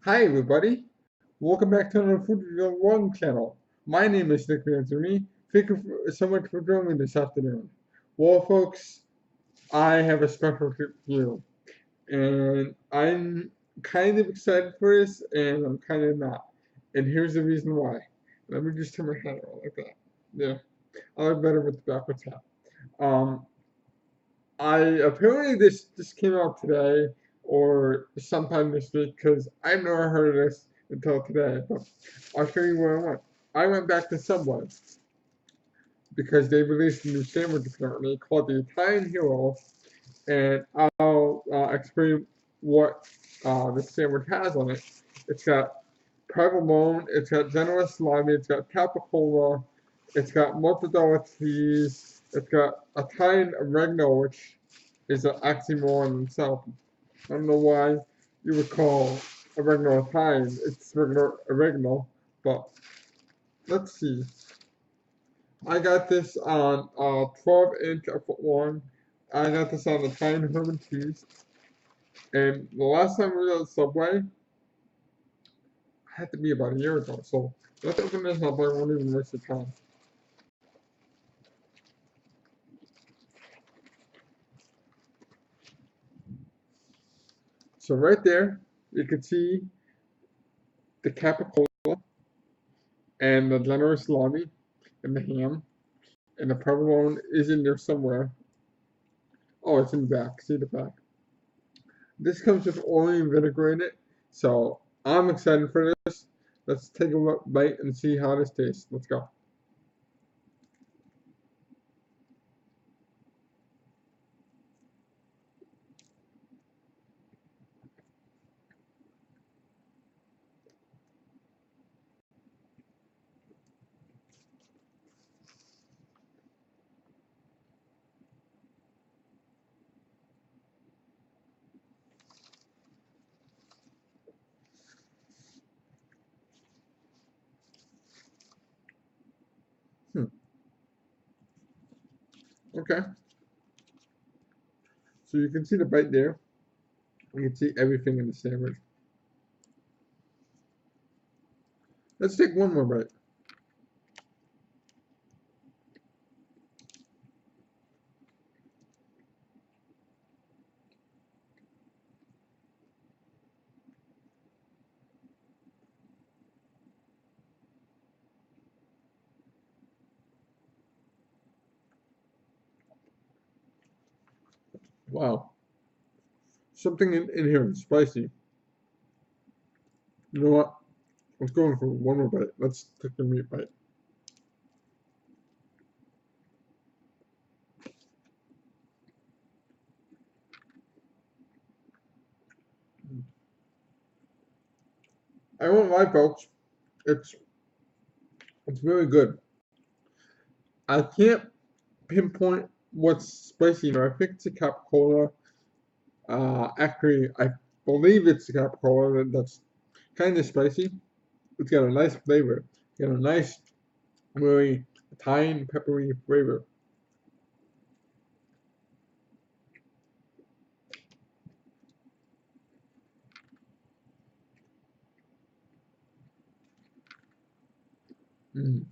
Hi everybody, welcome back to another Food Review 1 channel. My name is Nick Manzione. Thank you so much for joining me this afternoon. Well folks, I have a special treat for you. And I'm kind of excited for this and I'm kind of not. And here's the reason why. Let me just turn my head around like that. Yeah, I look better with the backwards hat. Um, I apparently this came out today or sometime this week because I've never heard of this until today. But I'll show you where I went. I went back to Subway because they released a new sandwich apparently called the Italian Hero, and I'll explain what the sandwich has on it. It's got provolone, it's got generous salami, it's got capicola, it's got mozzarella cheese, it's got Italian oregano, which is an oxymoron in itself. I don't know why you would call oregano Italian. It's regular oregano, but let's see. I got this on a 12-inch foot long. I got this on Italian herb and cheese. And the last time we were at Subway had to be about a year ago. So let's open this up. I won't even waste your time. So right there, you can see the capicola and the generous salami and the ham. And the provolone is in there somewhere. Oh, it's in the back. See the back. This comes with oil and vinegar in it. So I'm excited for this. Let's take a bite and see how this tastes. Let's go. Hmm. Okay. So you can see the bite there. You can see everything in the sandwich. Let's take one more bite. Wow. Something in here is spicy. You know what? Let's go in for one more bite. Let's take the meat bite. I won't lie, folks. It's it's very good. I can't pinpoint what's spicy. I think it's a capicola. Actually, I believe it's a capicola that's kind of spicy. It's got a nice flavor. It's got a nice, really Italian peppery flavor. Mm.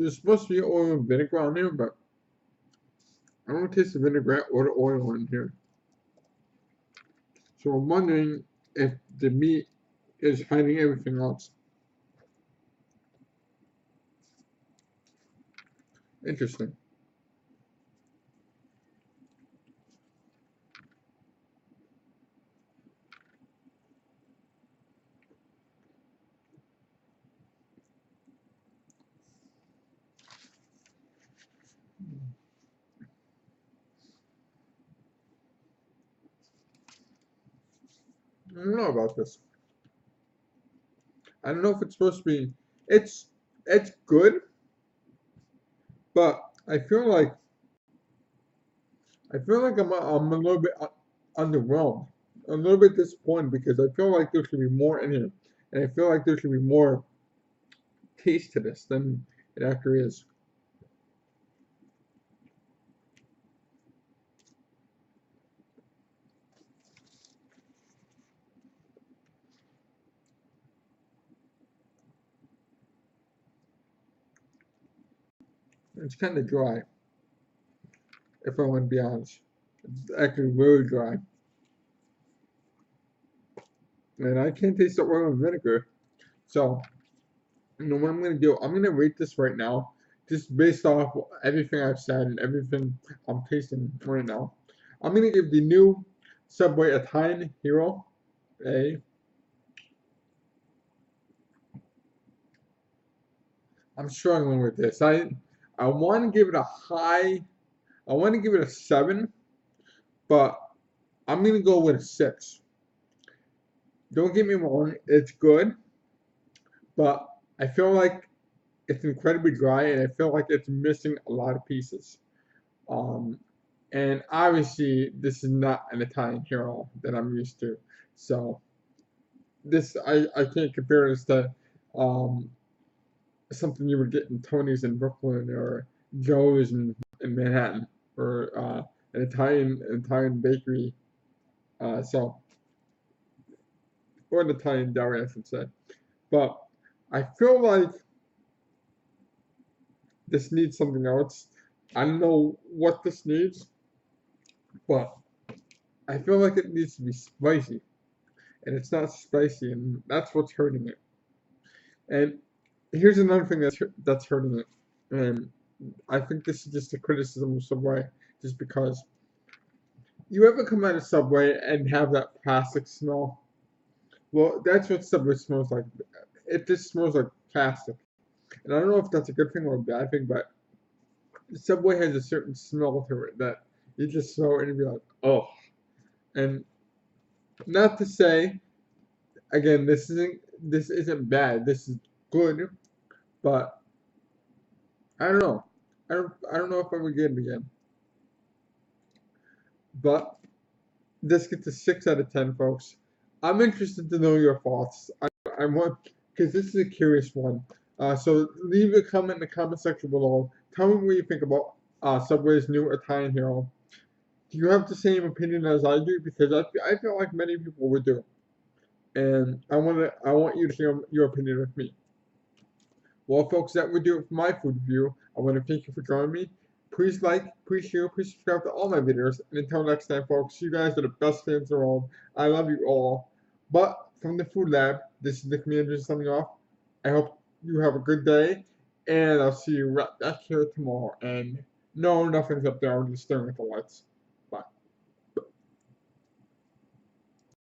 There's supposed to be oil and vinegar on here, but I don't taste the vinaigrette or the oil in here. So I'm wondering if the meat is hiding everything else. Interesting. I don't know about this. I don't know if it's supposed to be. It's it's good, but I feel like I'm a little bit underwhelmed, a little bit disappointed because I feel like there should be more in here, and I feel like there should be more taste to this than it actually is. It's kind of dry, if I want to be honest. It's actually really dry. And I can't taste the oil and vinegar. So, you know what I'm going to do? I'm going to rate this right now, just based off everything I've said and everything I'm tasting right now. I'm going to give the new Subway Italian Hero a. I'm struggling with this. I want to give it a high. I want to give it a 7, but I'm going to go with a 6. Don't get me wrong, it's good, but I feel like it's incredibly dry and I feel like it's missing a lot of pieces. Um, and obviously, this is not an Italian hero that I'm used to. So, I can't compare this to um, something you would get in Tony's in Brooklyn or Joe's in Manhattan or an Italian bakery. So, or an Italian deli, I should say. But I feel like this needs something else. I don't know what this needs, but I feel like it needs to be spicy, and it's not spicy, and that's what's hurting it. And here's another thing that's hurting it, and I think this is just a criticism of Subway, just because you ever come out of Subway and have that plastic smell? Well, that's what Subway smells like. It just smells like plastic, and I don't know if that's a good thing or a bad thing, but Subway has a certain smell to it that you just smell it and you be like, oh. And not to say, again, this isn't bad. This is good, but I don't know. I don't know if I would get it again. But this gets a 6 out of 10, folks. I'm interested to know your thoughts. I want because this is a curious one. So leave a comment in the comment section below. Tell me what you think about Subway's new Italian hero. Do you have the same opinion as I do? Because I feel like many people would do. And I want you to share your opinion with me. Well, folks, that would do it for my food review. I want to thank you for joining me. Please like, please share, please subscribe to all my videos. And until next time, folks, you guys are the best fans in the world. I love you all. But from the Food Lab, this is the commander signing off. I hope you have a good day, and I'll see you right back here tomorrow. And no, nothing's up there. I'm just staring at the lights.